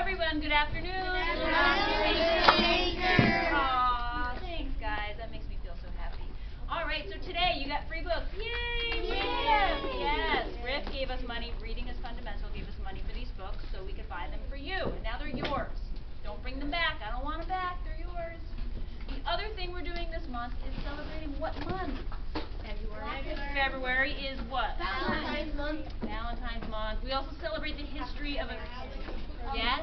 everyone. Good afternoon. Good afternoon, teacher. Aw, thanks, guys. That makes me feel so happy. All right, so today you got free books. Yay! Yes. Rick gave us money. Reading is Fundamental gave us money for these books so we could buy them for you. And now they're yours. Don't bring them back. I don't want them back. They're yours. The other thing we're doing this month is celebrating what month? February is what? Valentine's month. Valentine's month. We also celebrate the history of yes?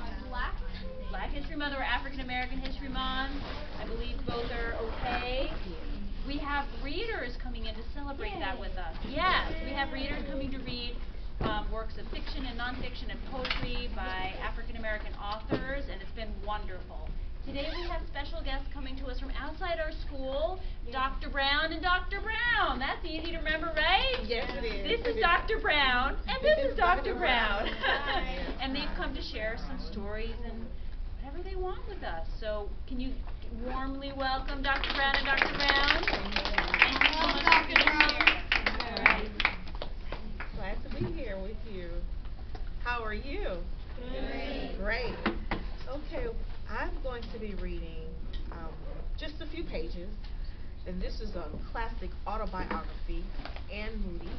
Black History Month or African American History Month. I believe both are okay. We have readers coming in to celebrate that with us. Yes, we have readers coming to read works of fiction and nonfiction and poetry by African American authors, and it's been wonderful. Today we have special guests coming to us from outside our school, Dr. Brown and Dr. Brown. That's easy to remember, right? Yes, it is. This is Dr. Brown, and this is Dr. Brown. And they've come to share some stories and whatever they want with us. So can you warmly welcome Dr. Brown and Dr. Brown? Thank you so much for being here. All right. Glad to be here with you. How are you? Great. Okay, I'm going to be reading just a few pages, and this is a classic autobiography, Anne Moody,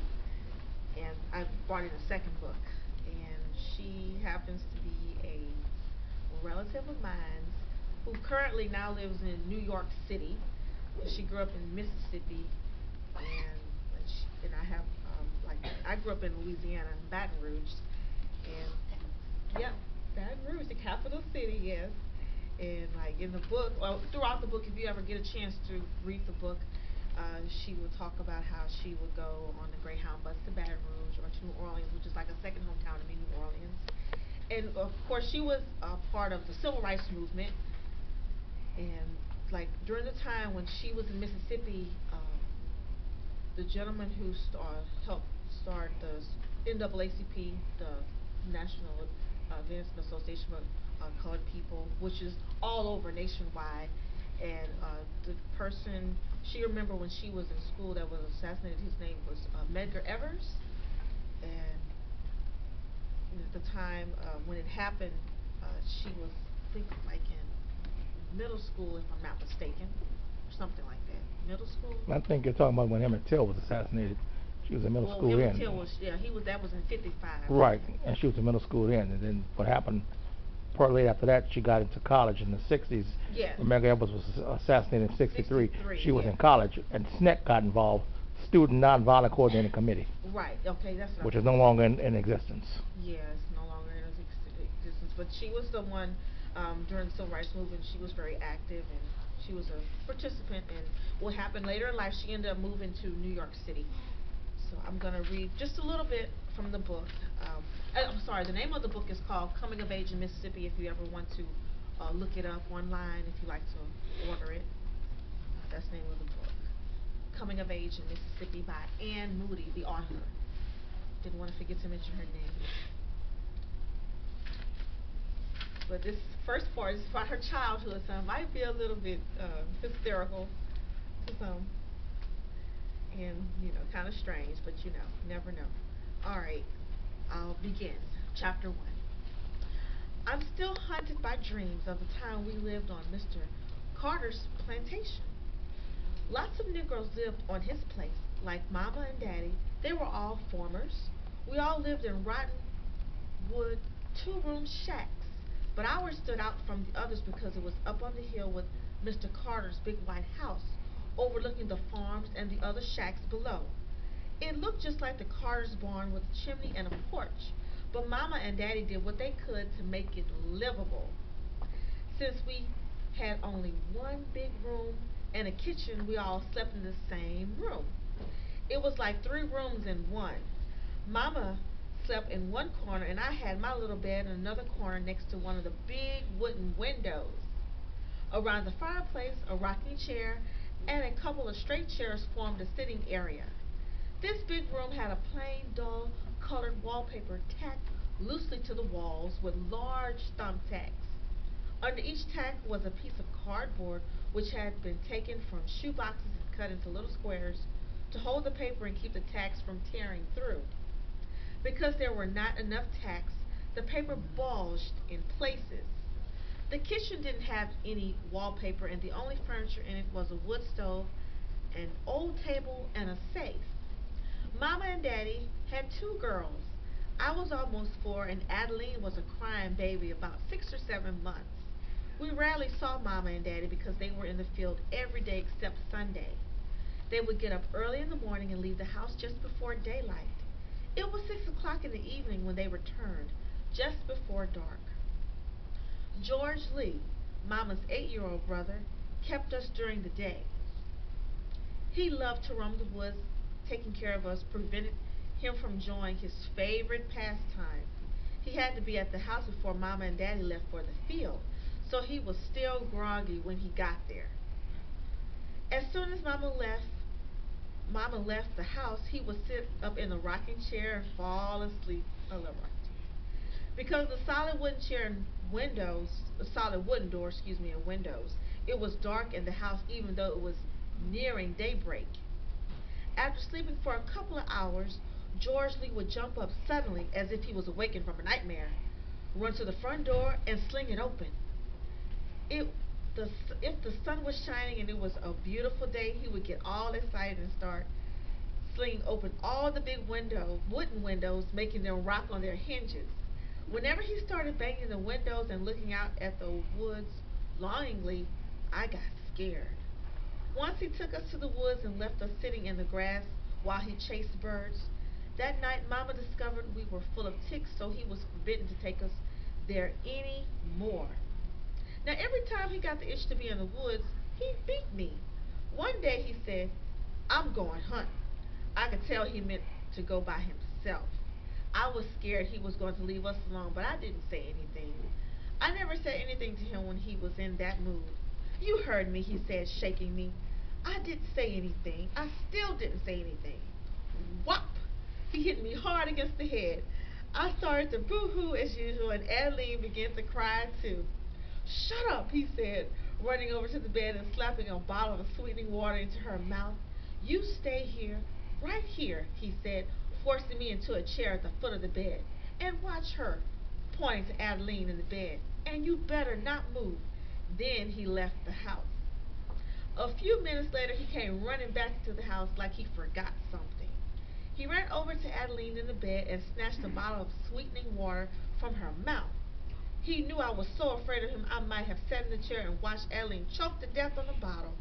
and I brought in a second book, and she happens to be a relative of mine who currently now lives in New York City. She grew up in Mississippi, and I have I grew up in Louisiana, Baton Rouge, and yeah, Baton Rouge, the capital city, yes. And in the book, well, throughout the book, if you ever get a chance to read the book, she would talk about how she would go on the Greyhound bus to Baton Rouge or to New Orleans, which is like a second hometown to me, New Orleans. And of course, she was part of the Civil Rights Movement. And during the time when she was in Mississippi, the gentleman who helped start the NAACP, the National Advancement Association of Colored People, which is all over nationwide, and the person she remembered when she was in school that was assassinated, his name was Medgar Evers, and at the time when it happened, she was I think in middle school, if I'm not mistaken, or something like that. Middle school. I think you're talking about when Emmett Till was assassinated. She was in middle school then. Emmett Till was, that was in '55. Right, and she was in middle school then, and then what happened? Partly after that, she got into college in the '60s. Yes. When Medgar Evers was assassinated in '63. She was yeah. in college, and SNCC got involved, Student Nonviolent Coordinating Committee. Right. Okay, that's which is no longer in existence. Yeah, it's no longer in existence. But she was the one during the Civil Rights Movement. She was very active, and she was a participant in what happened later in life. She ended up moving to New York City. So I'm going to read just a little bit from the book. I'm sorry, the name of the book is called Coming of Age in Mississippi, if you ever want to look it up online, if you like to order it. That's the name of the book. Coming of Age in Mississippi by Anne Moody, the author. Didn't want to forget to mention her name. But this first part is about her childhood, so it might be a little bit hysterical to some. And, kind of strange, but never know. All right, I'll begin. Chapter 1. I'm still haunted by dreams of the time we lived on Mr. Carter's plantation. Lots of Negroes lived on his place, like Mama and Daddy. They were all farmers. We all lived in rotten wood, 2-room shacks, but ours stood out from the others because it was up on the hill with Mr. Carter's big white house, overlooking the farms and the other shacks below. It looked just like the Carter's barn with a chimney and a porch, but Mama and Daddy did what they could to make it livable. Since we had only one big room and a kitchen, we all slept in the same room. It was like 3 rooms in one. Mama slept in one corner, and I had my little bed in another corner next to one of the big wooden windows. Around the fireplace, a rocking chair and a couple of straight chairs formed a sitting area. This big room had a plain, dull colored wallpaper tacked loosely to the walls with large thumbtacks. Under each tack was a piece of cardboard which had been taken from shoe boxes and cut into little squares to hold the paper and keep the tacks from tearing through. Because there were not enough tacks, The paper bulged in places. The kitchen didn't have any wallpaper, and the only furniture in it was a wood stove, an old table, and a safe. Mama and Daddy had two girls. I was almost 4, and Adeline was a crying baby about 6 or 7 months. We rarely saw Mama and Daddy because they were in the field every day except Sunday. They would get up early in the morning and leave the house just before daylight. It was 6 o'clock in the evening when they returned, just before dark. George Lee, Mama's 8-year-old brother, kept us during the day. He loved to roam the woods. Taking care of us prevented him from enjoying his favorite pastime. He had to be at the house before Mama and Daddy left for the field, so he was still groggy when he got there. As soon as Mama left the house, he would sit up in the rocking chair and fall asleep. I love rocking chairs. Because the solid wooden door, and windows, it was dark in the house even though it was nearing daybreak. After sleeping for a couple of hours, George Lee would jump up suddenly as if he was awakened from a nightmare, run to the front door, and sling it open. If the sun was shining and it was a beautiful day, he would get all excited and start slinging open all the big wooden windows, making them rock on their hinges. Whenever he started banging the windows and looking out at the woods longingly, I got scared. Once he took us to the woods and left us sitting in the grass while he chased birds. That night, Mama discovered we were full of ticks, so he was forbidden to take us there any more. Now, every time he got the itch to be in the woods, he beat me. One day he said, "I'm going hunting." I could tell he meant to go by himself. I was scared he was going to leave us alone, but I didn't say anything. I never said anything to him when he was in that mood. "You heard me," he said, shaking me. I didn't say anything. I still didn't say anything. Whop! He hit me hard against the head. I started to boo-hoo as usual, and Adeline began to cry too. "Shut up," he said, running over to the bed and slapping a bottle of sweetening water into her mouth. "You stay here, right here," he said, forcing me into a chair at the foot of the bed, "and watch her," pointing to Adeline in the bed, "and you better not move." Then he left the house. A few minutes later, he came running back into the house like he forgot something. He ran over to Adeline in the bed and snatched a bottle of sweetening water from her mouth. He knew I was so afraid of him I might have sat in the chair and watched Adeline choke to death on the bottle.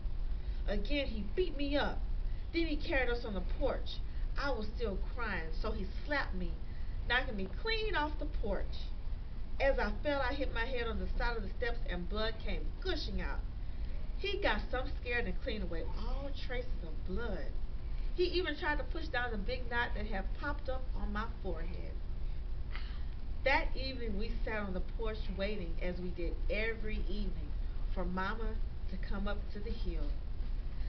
Again, he beat me up. Then he carried us on the porch. I was still crying, so he slapped me, knocking me clean off the porch. As I fell, I hit my head on the side of the steps and blood came gushing out. He got some scared and cleaned away all traces of blood. He even tried to push down the big knot that had popped up on my forehead. That evening we sat on the porch waiting, as we did every evening, for Mama to come up to the hill.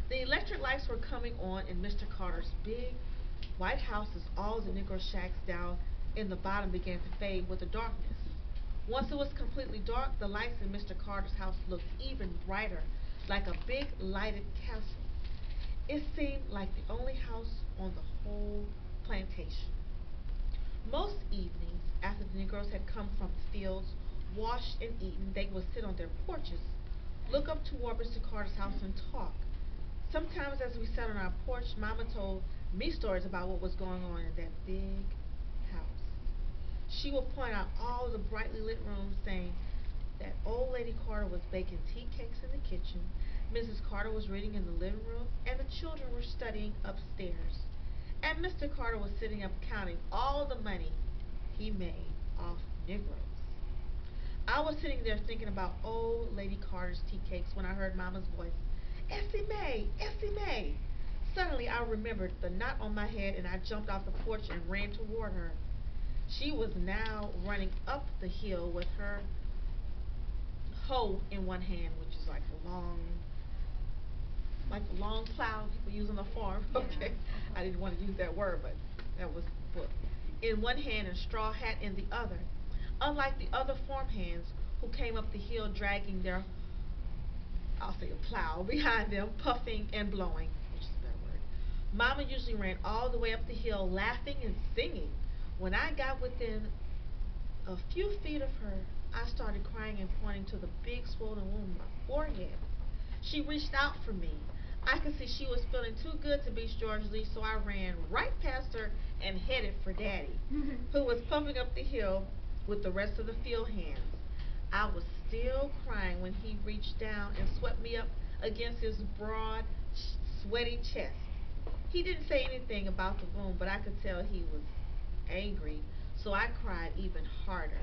The electric lights were coming on in Mr. Carter's big white house as all the Negro shacks down in the bottom began to fade with the darkness. Once it was completely dark, the lights in Mr. Carter's house looked even brighter, like a big lighted castle. It seemed like the only house on the whole plantation. Most evenings, after the Negroes had come from the fields, washed and eaten, they would sit on their porches, look up toward Mr. Carter's house and talk. Sometimes as we sat on our porch, Mama told me stories about what was going on in that big house. She would point out all the brightly lit rooms, saying that old Lady Carter was baking tea cakes in the kitchen, Mrs. Carter was reading in the living room, and the children were studying upstairs. And Mr. Carter was sitting up counting all the money he made off Negroes. I was sitting there thinking about old Lady Carter's tea cakes when I heard Mama's voice, "Essie Mae, Essie Mae." Suddenly I remembered the knot on my head, and I jumped off the porch and ran toward her. She was now running up the hill with her hoe in one hand, which is like a long plow people use on the farm. Okay, I didn't want to use that word, but that was the book. In one hand and straw hat in the other. Unlike the other farm hands who came up the hill dragging their, I'll say a plow, behind them, puffing and blowing, which is a better word. Mama usually ran all the way up the hill laughing and singing. When I got within a few feet of her, I started crying and pointing to the big swollen wound on my forehead. She reached out for me. I could see she was feeling too good to be George Lee, so I ran right past her and headed for Daddy, who was pumping up the hill with the rest of the field hands. I was still crying when he reached down and swept me up against his broad, sweaty chest. He didn't say anything about the wound, but I could tell he was angry, so I cried even harder.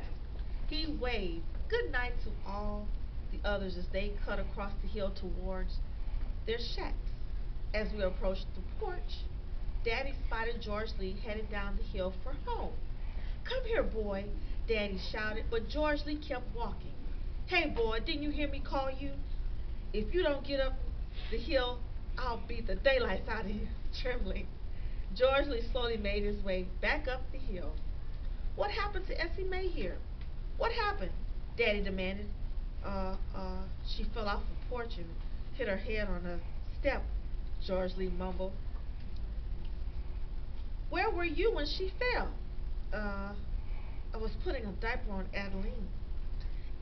He waved good night to all the others as they cut across the hill towards their shacks. As we approached the porch, Daddy spotted George Lee headed down the hill for home. "Come here, boy," Daddy shouted, but George Lee kept walking. "Hey, boy, didn't you hear me call you? If you don't get up the hill, I'll beat the daylights out of you." Trembling, George Lee slowly made his way back up the hill. "What happened to Essie Mae here? What happened?" Daddy demanded. She fell off the porch and hit her head on a step," George Lee mumbled. "Where were you when she fell?" I was putting a diaper on Adeline.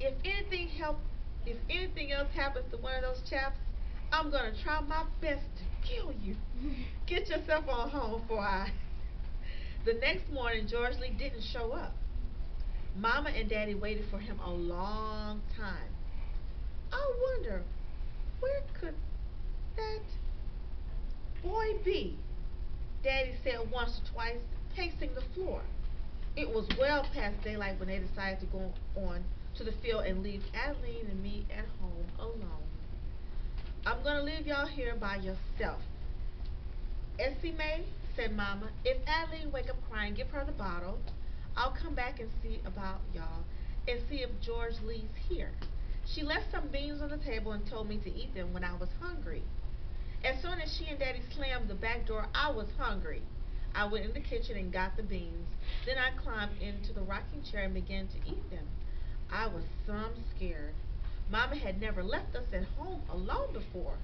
If anything help, if anything else happens to one of those chaps, I'm gonna try my best to kill you. Get yourself on home before I." The next morning, George Lee didn't show up. Mama and Daddy waited for him a long time. "I wonder, where could that boy be?" Daddy said once or twice, pacing the floor. It was well past daylight when they decided to go on to the field and leave Adeline and me at home alone. "I'm gonna leave y'all here by yourself. Essie Mae," said Mama, "if Adeline wake up crying, give her the bottle. I'll come back and see about y'all and see if George Lee's here." She left some beans on the table and told me to eat them when I was hungry. As soon as she and Daddy slammed the back door, I was hungry. I went in the kitchen and got the beans. Then I climbed into the rocking chair and began to eat them. I was some scared. Mama had never left us at home alone before.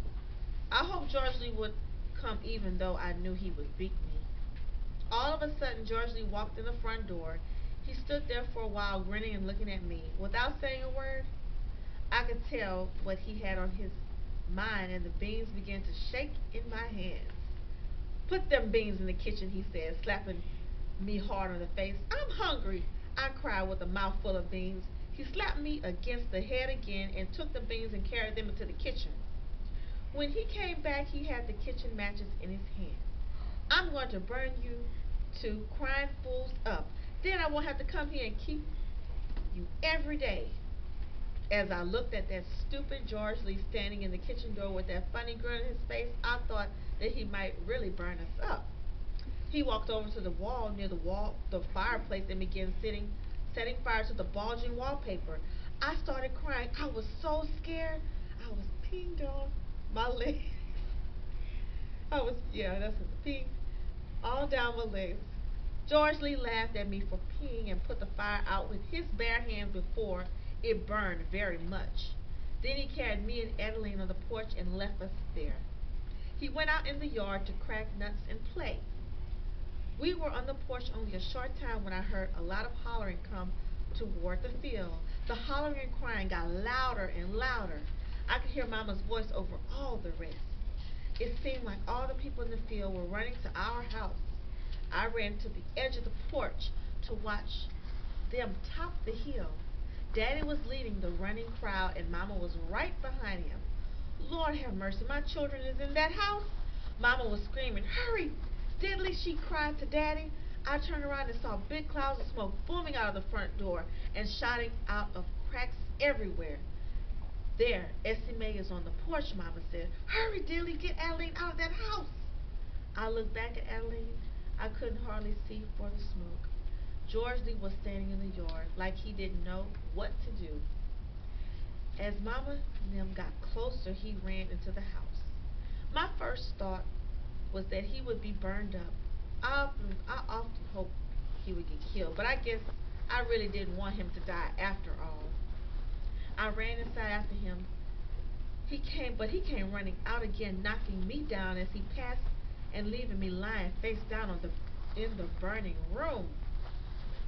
I hoped George Lee would come even though I knew he would beat me. All of a sudden, George Lee walked in the front door. He stood there for a while, grinning and looking at me. Without saying a word, I could tell what he had on his mind, and the beans began to shake in my hands. "Put them beans in the kitchen," he said, slapping me hard on the face. "I'm hungry," I cried with a mouthful of beans. He slapped me against the head again and took the beans and carried them into the kitchen. When he came back, he had the kitchen matches in his hand. "I'm going to burn you two crying fools up. Then I won't have to come here and keep you every day." As I looked at that stupid George Lee standing in the kitchen door with that funny grin on his face, I thought that he might really burn us up. He walked over to the wall near the fireplace, and began setting fire to the bulging wallpaper. I started crying. I was so scared. I was peeing on my legs. That's it, peeing all down my legs. George Lee laughed at me for peeing and put the fire out with his bare hands before it burned very much. Then he carried me and Adeline on the porch and left us there. He went out in the yard to crack nuts and play. We were on the porch only a short time when I heard a lot of hollering come toward the field. The hollering and crying got louder and louder. I could hear Mama's voice over all the rest. It seemed like all the people in the field were running to our house. I ran to the edge of the porch to watch them top the hill. Daddy was leading the running crowd and Mama was right behind him. "Lord have mercy, my children is in that house." Mama was screaming. "Hurry, Diddley," she cried to Daddy. I turned around and saw big clouds of smoke booming out of the front door and shooting out of cracks everywhere. "There, Essie Mae is on the porch," Mama said. "Hurry, Diddley, get Adeline out of that house." I looked back at Adeline. I couldn't hardly see for the smoke. George Lee was standing in the yard like he didn't know what to do. As Mama and them got closer, he ran into the house. My first thought was that he would be burned up. I often hoped he would get killed, but I guess I really didn't want him to die after all. I ran inside after him. He came running out again, knocking me down as he passed and leaving me lying face down in the burning room.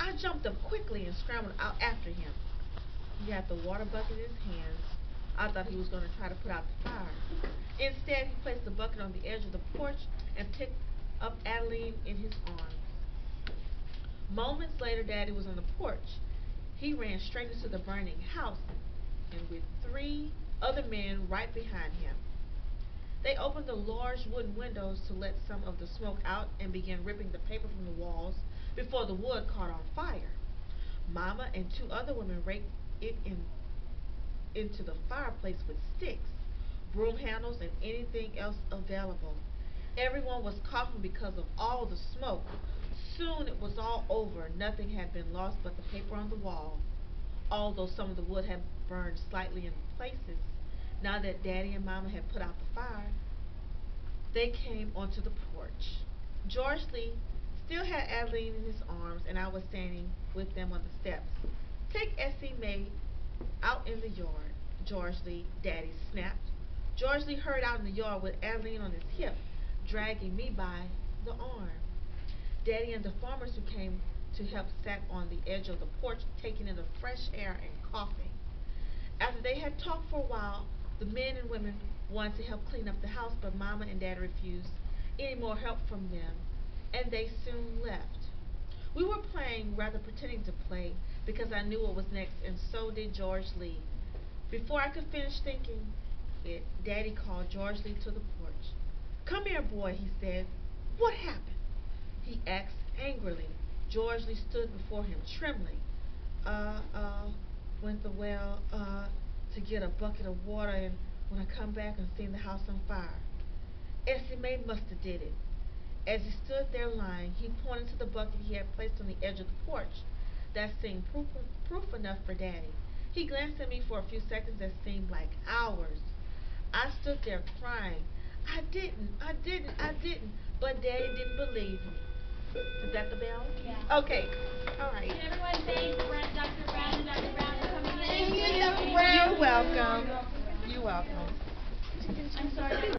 I jumped up quickly and scrambled out after him. He had the water bucket in his hands. I thought he was going to try to put out the fire. Instead, he placed the bucket on the edge of the porch and picked up Adeline in his arms. Moments later, Daddy was on the porch. He ran straight into the burning house, and with 3 other men right behind him. They opened the large wooden windows to let some of the smoke out and began ripping the paper from the walls before the wood caught on fire. Mama and 2 other women raked it into the fireplace with sticks, broom handles, and anything else available. Everyone was coughing because of all the smoke. Soon it was all over. Nothing had been lost but the paper on the wall, although some of the wood had burned slightly in places. Now that Daddy and Mama had put out the fire, they came onto the porch. George Lee still had Adeline in his arms, and I was standing with them on the steps. "Take Essie Mae out in the yard, George Lee," Daddy snapped. George Lee hurried out in the yard with Adeline on his hip, dragging me by the arm. Daddy and the farmers who came to help sat on the edge of the porch, taking in the fresh air and coughing. After they had talked for a while, the men and women wanted to help clean up the house, but Mama and Daddy refused any more help from them, and they soon left. We were playing, rather pretending to play, because I knew what was next, and so did George Lee. Before I could finish thinking it, Daddy called George Lee to the porch. "Come here, boy," he said. "What happened?" he asked angrily. George Lee stood before him, trembling. Went the well, to get a bucket of water, and when I come back and seen the house on fire. Essie Mae must have did it." As he stood there lying, he pointed to the bucket he had placed on the edge of the porch. That seemed proof enough for Daddy. He glanced at me for a few seconds that seemed like hours. I stood there crying. I didn't, but Daddy didn't believe me. Is that the bell? Yeah. Okay, all right. Can everyone thank Dr. Brown and Dr. Brown for coming in? You're welcome. You're welcome. I'm sorry.